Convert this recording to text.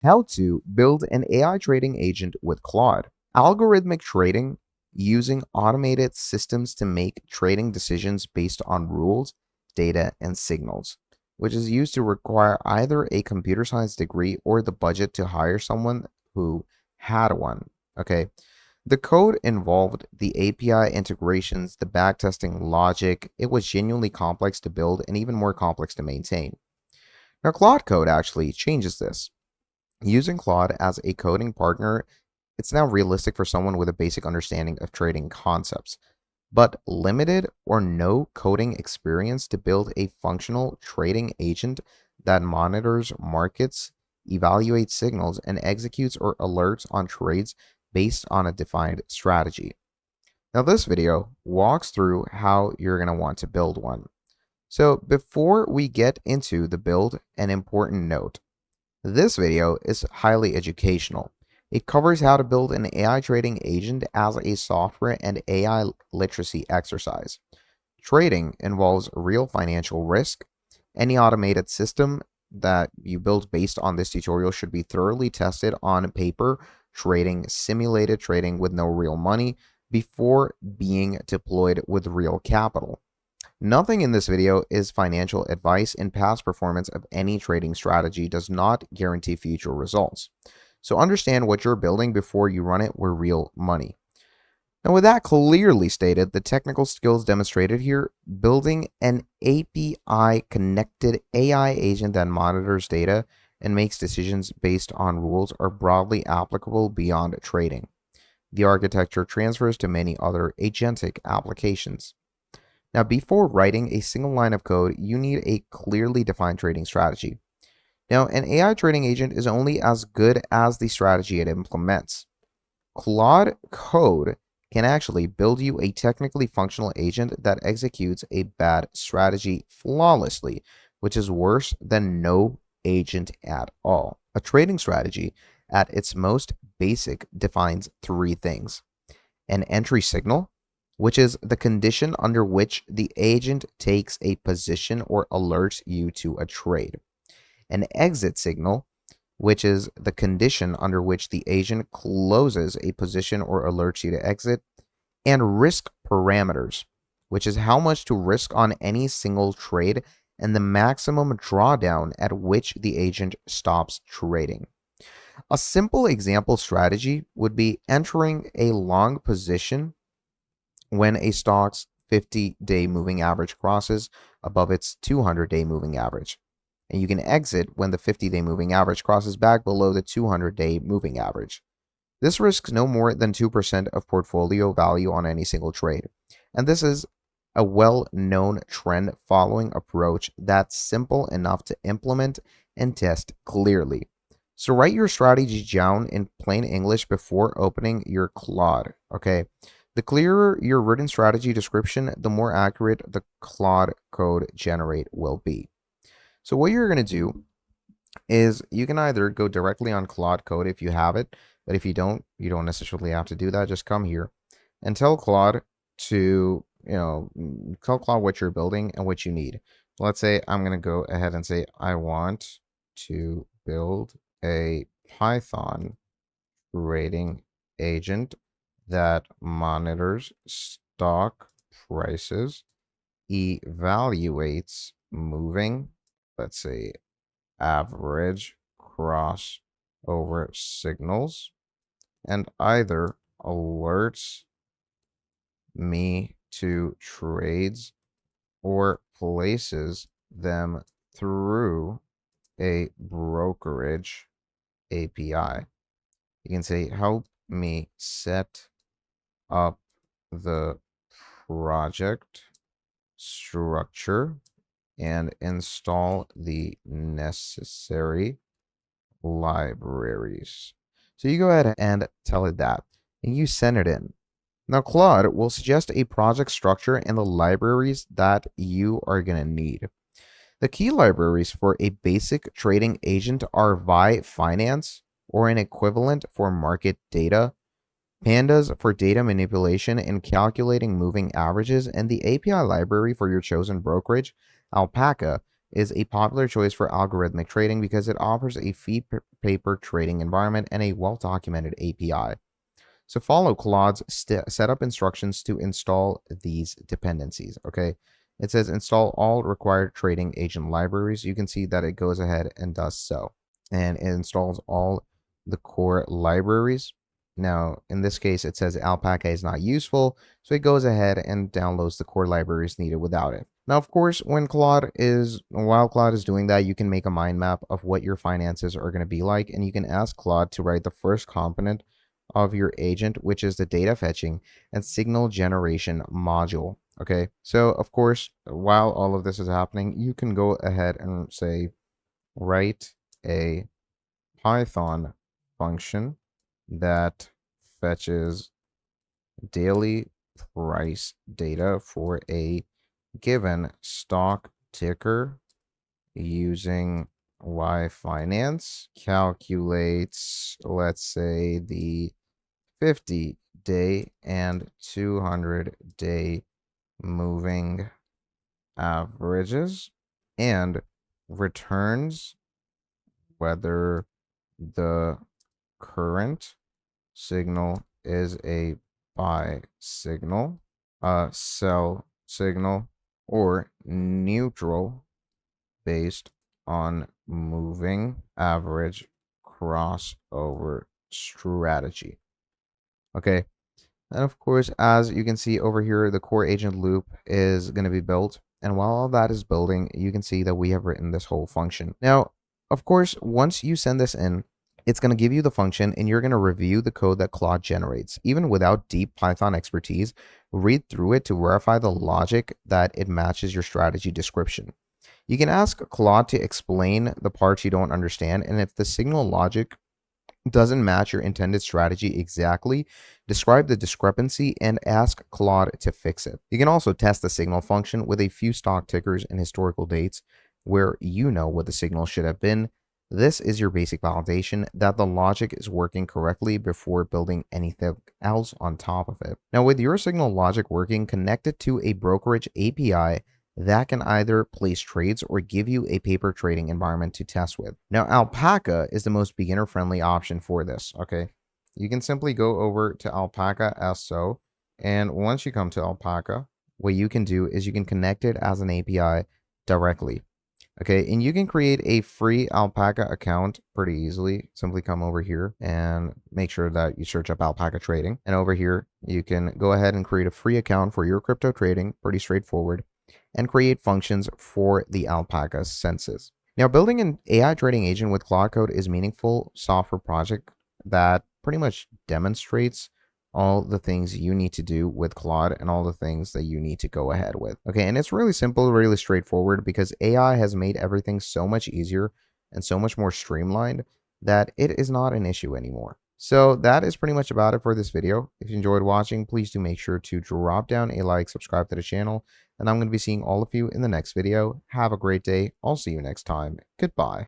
How to build an AI trading agent with Claude. Algorithmic trading using automated systems to make trading decisions based on rules, data, and signals, which is used to require either a computer science degree or the budget to hire someone who had one. Okay. The code involved the API integrations, the backtesting logic. It was genuinely complex to build and even more complex to maintain. Now, Claude Code actually changes this. Using Claude as a coding partner, it's now realistic for someone with a basic understanding of trading concepts, but limited or no coding experience to build a functional trading agent that monitors markets, evaluates signals, and executes or alerts on trades based on a defined strategy. Now, this video walks through how you're going to want to build one. So, before we get into the build, an important note. This video is highly educational. It covers how to build an AI trading agent as a software and AI literacy exercise. Trading involves real financial risk. Any automated system that you build based on this tutorial should be thoroughly tested on paper trading, simulated trading with no real money before being deployed with real capital. Nothing in this video is financial advice, and past performance of any trading strategy does not guarantee future results. So understand what you're building before you run it with real money. Now, with that clearly stated, the technical skills demonstrated here, building an API connected AI agent that monitors data and makes decisions based on rules are broadly applicable beyond trading. The architecture transfers to many other agentic applications. Now, before writing a single line of code, you need a clearly defined trading strategy. Now, an AI trading agent is only as good as the strategy it implements. Claude Code can actually build you a technically functional agent that executes a bad strategy flawlessly, which is worse than no agent at all. A trading strategy, at its most basic, defines three things: an entry signal, which is the condition under which the agent takes a position or alerts you to a trade; an exit signal, which is the condition under which the agent closes a position or alerts you to exit; and risk parameters, which is how much to risk on any single trade and the maximum drawdown at which the agent stops trading. A simple example strategy would be entering a long position when a stock's 50-day moving average crosses above its 200-day moving average. And you can exit when the 50-day moving average crosses back below the 200-day moving average. This risks no more than 2% of portfolio value on any single trade. And this is a well-known trend following approach that's simple enough to implement and test clearly. So write your strategy down in plain English before opening your Claude, okay? The clearer your written strategy description, the more accurate the Claude code generate will be. So what you're going to do is you can either go directly on Claude code if you have it, but if you don't necessarily have to do that. Just come here and tell Claude to, tell Claude what you're building and what you need. Let's say I'm going to go ahead and say I want to build a Python trading agent that monitors stock prices, evaluates moving, let's say, average crossover signals, and either alerts me to trades or places them through a brokerage API. You can say, help me set up the project structure and install the necessary libraries. So you go ahead and tell it that, and you send it in. Now, Claude will suggest a project structure and the libraries that you are going to need. The key libraries for a basic trading agent are Vi Finance, or an equivalent for market data, Pandas for data manipulation and calculating moving averages, and the API library for your chosen brokerage, Alpaca, is a popular choice for algorithmic trading because it offers a fee paper trading environment and a well-documented API. So follow Claude's setup instructions to install these dependencies, okay? It says install all required trading agent libraries. You can see that it goes ahead and does so. And it installs all the core libraries. Now, in this case, it says Alpaca is not useful, so it goes ahead and downloads the core libraries needed without it. Now, of course, while Claude is doing that, you can make a mind map of what your finances are going to be like, and you can ask Claude to write the first component of your agent, which is the data fetching and signal generation module. Okay, so of course, while all of this is happening, you can go ahead and say, write a Python function that fetches daily price data for a given stock ticker using Y Finance, calculates, let's say, the 50-day and 200-day moving averages, and returns whether the current signal is a buy signal, a sell signal, or neutral based on moving average crossover strategy. Okay. And of course, as you can see over here, the core agent loop is going to be built. And while all that is building, you can see that we have written this whole function. Now, of course, once you send this in, it's going to give you the function and you're going to review the code that Claude generates. Even without deep Python expertise, read through it to verify the logic that it matches your strategy description. You can ask Claude to explain the parts you don't understand, and if the signal logic doesn't match your intended strategy exactly, describe the discrepancy and ask Claude to fix it. You can also test the signal function with a few stock tickers and historical dates where you know what the signal should have been. This is your basic validation that the logic is working correctly before building anything else on top of it. Now, with your signal logic working, connect it to a brokerage API that can either place trades or give you a paper trading environment to test with. Now, Alpaca is the most beginner-friendly option for this, okay? You can simply go over to Alpaca as so, and once you come to Alpaca, what you can do is you can connect it as an API directly, okay? And you can create a free Alpaca account pretty easily. Simply come over here and make sure that you search up Alpaca Trading. And over here, you can go ahead and create a free account for your crypto trading, pretty straightforward, and create functions for the Alpaca senses. Now, building an AI trading agent with Claude Code is a meaningful software project that pretty much demonstrates all the things you need to do with Claude and all the things that you need to go ahead with. Okay, and it's really simple, really straightforward because AI has made everything so much easier and so much more streamlined that it is not an issue anymore. So that is pretty much about it for this video. If you enjoyed watching, please do make sure to drop down a like, subscribe to the channel, and I'm going to be seeing all of you in the next video. Have a great day. I'll see you next time. Goodbye.